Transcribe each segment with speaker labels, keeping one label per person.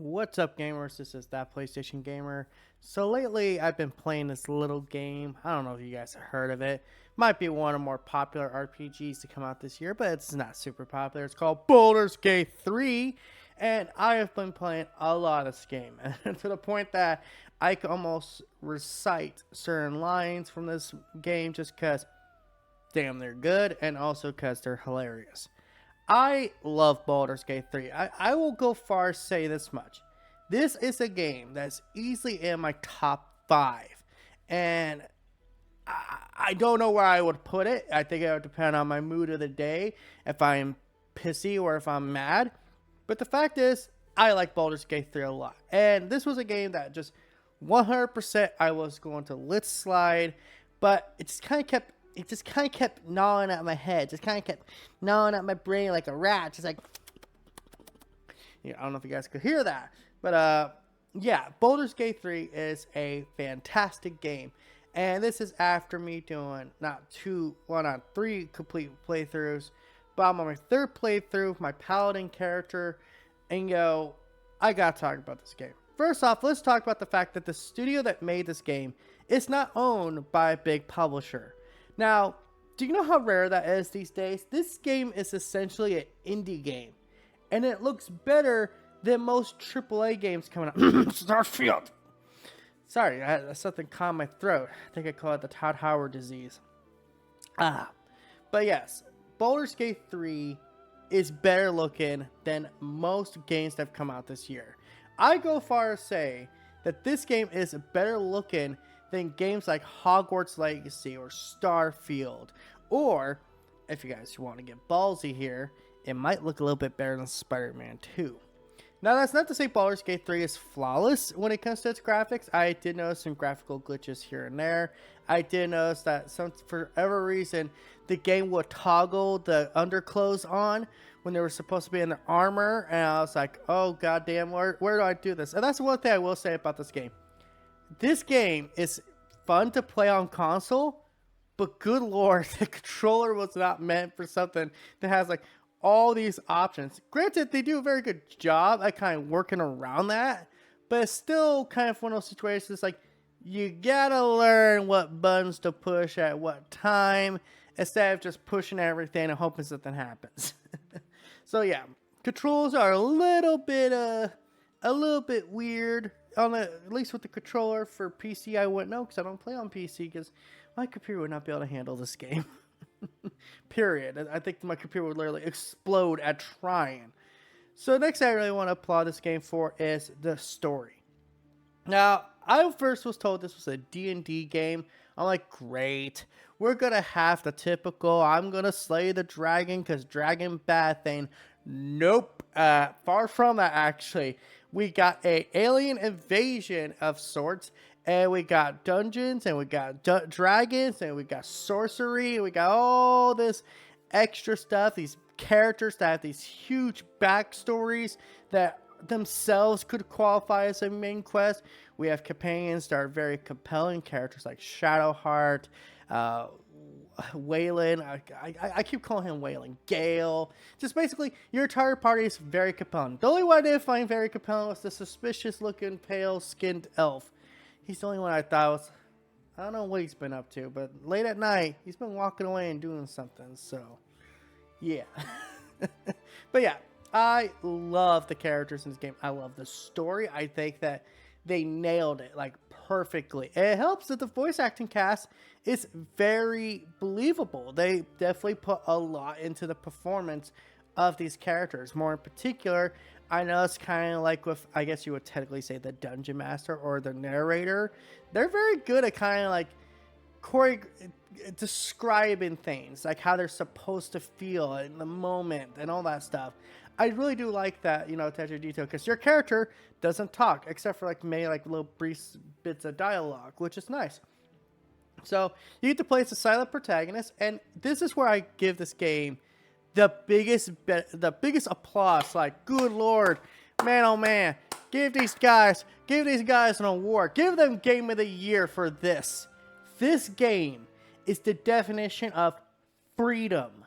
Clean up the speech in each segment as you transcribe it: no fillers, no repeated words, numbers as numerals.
Speaker 1: What's up, gamers? This is that PlayStation Gamer. So lately, I've been playing this little game. I don't know if you guys have heard of it. Might be one of the more popular RPGs to come out this year, but it's not super popular. It's called Baldur's Gate 3, and I have been playing a lot of this game, to the point that I can almost recite certain lines from this game just because, damn, they're good, and also because they're hilarious. I love Baldur's Gate 3. I will go far as say this much. This is a game that's easily in my top 5. And I don't know where I would put it. I think it would depend on my mood of the day, if I'm pissy or if I'm mad. But the fact is, I like Baldur's Gate 3 a lot. And this was a game that just 100% I was going to let slide, but it just kind of kept gnawing at my head, just kind of kept gnawing at my brain like a rat, just like, yeah, I don't know if you guys could hear that, but yeah, Baldur's Gate 3 is a fantastic game, and this is after me doing not three complete playthroughs, but I'm on my third playthrough with my paladin character, and I gotta talk about this game. First off, let's talk about the fact that the studio that made this game is not owned by a big publisher. Now, do you know how rare that is these days? This game is essentially an indie game, and it looks better than most AAA games coming out. Starfield. Sorry, I had something caught in my throat. I think I call it the Todd Howard disease. But yes, Baldur's Gate 3 is better looking than most games that have come out this year. I go far as say that this game is better looking than games like Hogwarts Legacy or Starfield. Or, if you guys want to get ballsy here, it might look a little bit better than Spider-Man 2. Now, that's not to say Baldur's Gate 3 is flawless when it comes to its graphics. I did notice some graphical glitches here and there. I did notice that for whatever reason, the game would toggle the underclothes on when they were supposed to be in their armor. And I was like, oh, goddamn, where do I do this? And that's one thing I will say about this game. This game is fun to play on console, but good lord, the controller was not meant for something that has like all these options. Granted, they do a very good job at kind of working around that, but it's still kind of one of those situations like you gotta learn what buttons to push at what time instead of just pushing everything and hoping something happens. So yeah, controls are a little bit weird. At least with the controller. For PC, I wouldn't know because I don't play on PC because my computer would not be able to handle this game. Period. I think my computer would literally explode at trying. So next I really want to applaud this game for is the story. Now, I first was told this was a D&D game. I'm like, great. We're going to have the typical, I'm going to slay the dragon because dragon bad thing. Nope. Far from that, actually. We got a alien invasion of sorts, and we got dungeons, and we got dragons, and we got sorcery, and we got all this extra stuff, these characters that have these huge backstories that themselves could qualify as a main quest. We have companions that are very compelling, characters like Shadowheart, Waylon, I keep calling him Waylon, Gale. Just basically, your entire party is very compelling. The only one I didn't find very compelling was the suspicious looking, pale skinned elf. He's the only one I thought was, I don't know what he's been up to, but late at night, he's been walking away and doing something, so, yeah. But yeah, I love the characters in this game. I love the story. I think that they nailed it like perfectly. And it helps that the voice acting cast is very believable. They definitely put a lot into the performance of these characters. More in particular, I know it's kind of like with, I guess you would technically say, the dungeon master or the narrator. They're very good at kind of like describing things, like how they're supposed to feel in the moment and all that stuff. I really do like that, attention to detail, because your character doesn't talk except for like maybe like little brief bits of dialogue, which is nice. So you get to play as a silent protagonist, and this is where I give this game the biggest applause. Like, good lord, man, oh man, give these guys an award. Give them Game of the Year for this. This game is the definition of freedom.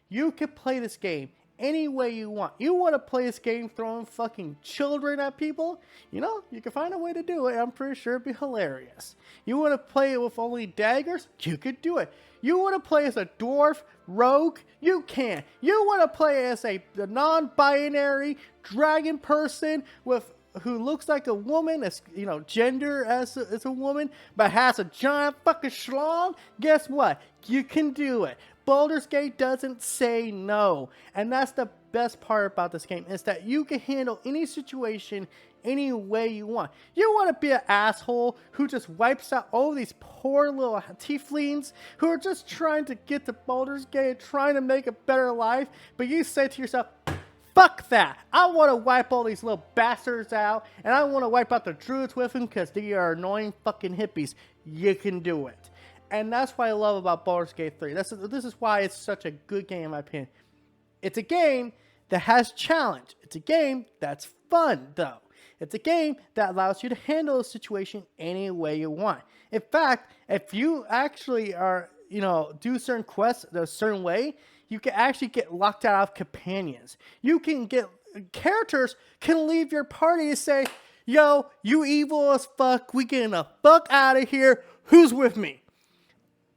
Speaker 1: You can play this game any way you want. You want to play this game throwing fucking children at people? You know, you can find a way to do it. I'm pretty sure it'd be hilarious. You want to play it with only daggers? You could do it. You want to play as a dwarf rogue? You can. You want to play as a non-binary dragon person with who looks like a woman, as you know, gender as a woman, but has a giant fucking schlong? Guess what? You can do it. Baldur's Gate doesn't say no, and that's the best part about this game, is that you can handle any situation any way you want. You want to be an asshole who just wipes out all these poor little tieflings who are just trying to get to Baldur's Gate, trying to make a better life, but you say to yourself, fuck that. I want to wipe all these little bastards out, and I want to wipe out the druids with them because they are annoying fucking hippies. You can do it. And that's what I love about Baldur's Gate 3. This is why it's such a good game in my opinion. It's a game that has challenge. It's a game that's fun, though. It's a game that allows you to handle a situation any way you want. In fact, if you actually are, do certain quests a certain way, you can actually get locked out of companions. You can get characters can leave your party and say, yo, you evil as fuck. We getting the fuck out of here. Who's with me?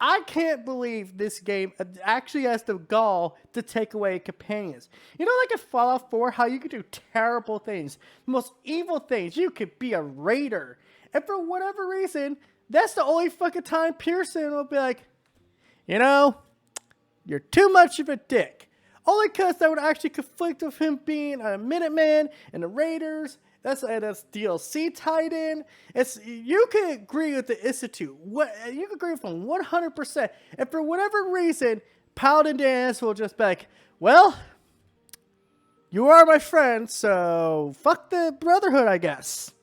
Speaker 1: I can't believe this game actually has the gall to take away companions. You know, like in Fallout 4, how you could do terrible things, most evil things. You could be a raider. And for whatever reason, that's the only fucking time Pearson will be like, you're too much of a dick. Only because that would actually conflict with him being a Minuteman and the Raiders. That's DLC tied in. You can agree with the Institute. You can agree with them 100%. And for whatever reason, Paladin Dance will just be like, well, you are my friend, so fuck the Brotherhood, I guess.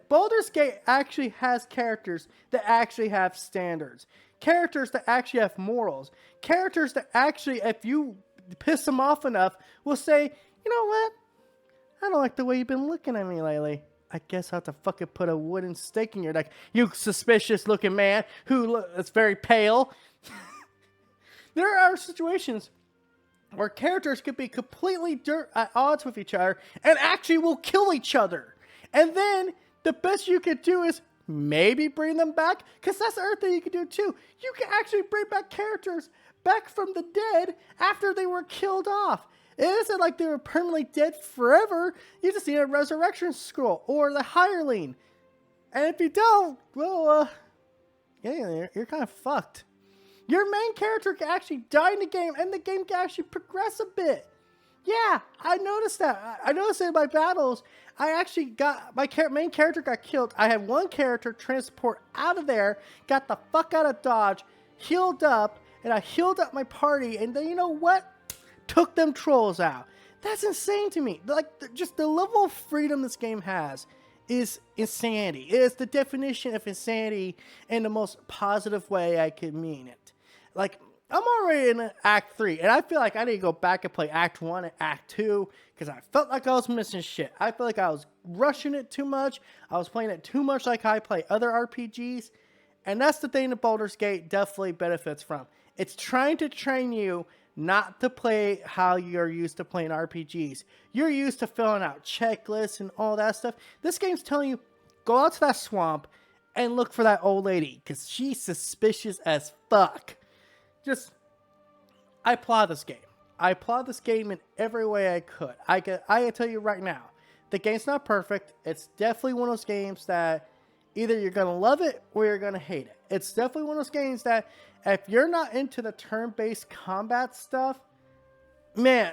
Speaker 1: Baldur's Gate actually has characters that actually have standards. Characters that actually have morals. Characters that actually, if you piss them off enough, will say, you know what? I don't like the way you've been looking at me lately. I guess I'll have to fucking put a wooden stake in your neck. You suspicious looking man who is very pale. There are situations where characters could be completely at odds with each other and actually will kill each other. And then the best you could do is maybe bring them back, because that's the other thing you can do too. You can actually bring back characters back from the dead after they were killed off. It isn't like they were permanently dead forever. You just need a resurrection scroll or the hireling. And if you don't, well, you're kind of fucked. Your main character can actually die in the game, and the game can actually progress a bit. Yeah, I noticed that. I noticed in my battles, I actually got, my main character got killed. I had one character transport out of there, got the fuck out of Dodge, healed up, and I healed up my party, and then you know what? Took them trolls out. That's insane to me. Like, just the level of freedom this game has is insanity. It is the definition of insanity in the most positive way I could mean it. Like, I'm already in Act 3, and I feel like I need to go back and play Act 1 and Act 2, because I felt like I was missing shit. I felt like I was rushing it too much. I was playing it too much like I play other RPGs, and that's the thing that Baldur's Gate definitely benefits from. It's trying to train you not to play how you're used to playing RPGs. You're used to filling out checklists and all that stuff. This game's telling you, go out to that swamp and look for that old lady, because she's suspicious as fuck. I applaud this game. I applaud this game in every way I could. I can tell you right now, the game's not perfect. It's definitely one of those games that either you're going to love it or you're going to hate it. It's definitely one of those games that if you're not into the turn-based combat stuff, man,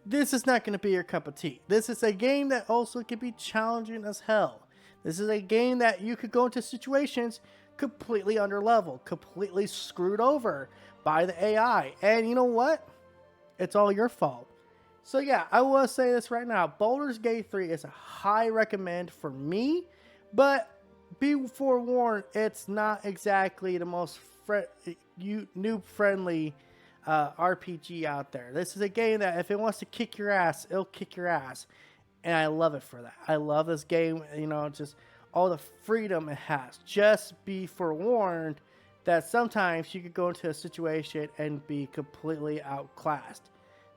Speaker 1: this is not going to be your cup of tea. This is a game that also can be challenging as hell. This is a game that you could go into situations completely underleveled, completely screwed over by the AI. And you know what? It's all your fault. So yeah, I will say this right now. Baldur's Gate 3 is a high recommend for me, but be forewarned, it's not exactly the most noob-friendly RPG out there. This is a game that if it wants to kick your ass, it'll kick your ass. And I love it for that. I love this game, just all the freedom it has. Just be forewarned that sometimes you could go into a situation and be completely outclassed.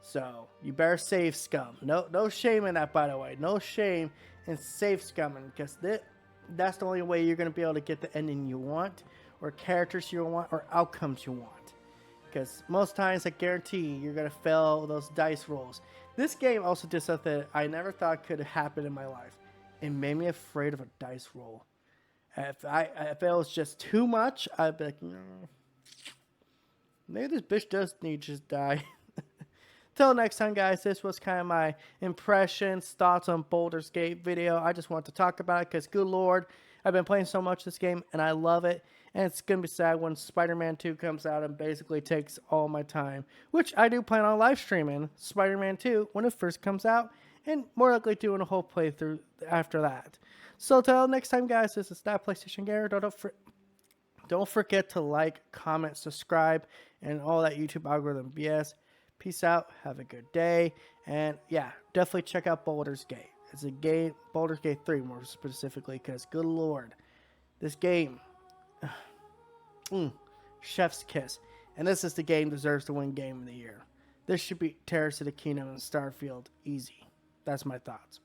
Speaker 1: So you better save scum. No shame in that, by the way. No shame in save scumming, because that's the only way you're going to be able to get the ending you want, or characters you want, or outcomes you want. Because most times, I guarantee you're going to fail those dice rolls. This game also did something I never thought could happen in my life. It made me afraid of a dice roll. If it was just too much, I'd be like, no, maybe this bitch does need to just die. Till next time, guys, this was kind of my impressions, thoughts on Baldur's Gate video. I just want to talk about it because, good lord, I've been playing so much this game and I love it. And it's going to be sad when Spider-Man 2 comes out and basically takes all my time, which I do plan on live streaming Spider-Man 2 when it first comes out, and more likely doing a whole playthrough after that. So till next time, guys, this is That PlayStation Gamer. Don't forget to like, comment, subscribe, and all that YouTube algorithm BS. Peace out. Have a good day. And yeah, definitely check out Baldur's Gate. It's a game, Baldur's Gate 3 more specifically, because good lord, this game, chef's kiss. And this is the game deserves to win Game of the Year. This should be Terrace of the Kingdom and Starfield easy. That's my thoughts.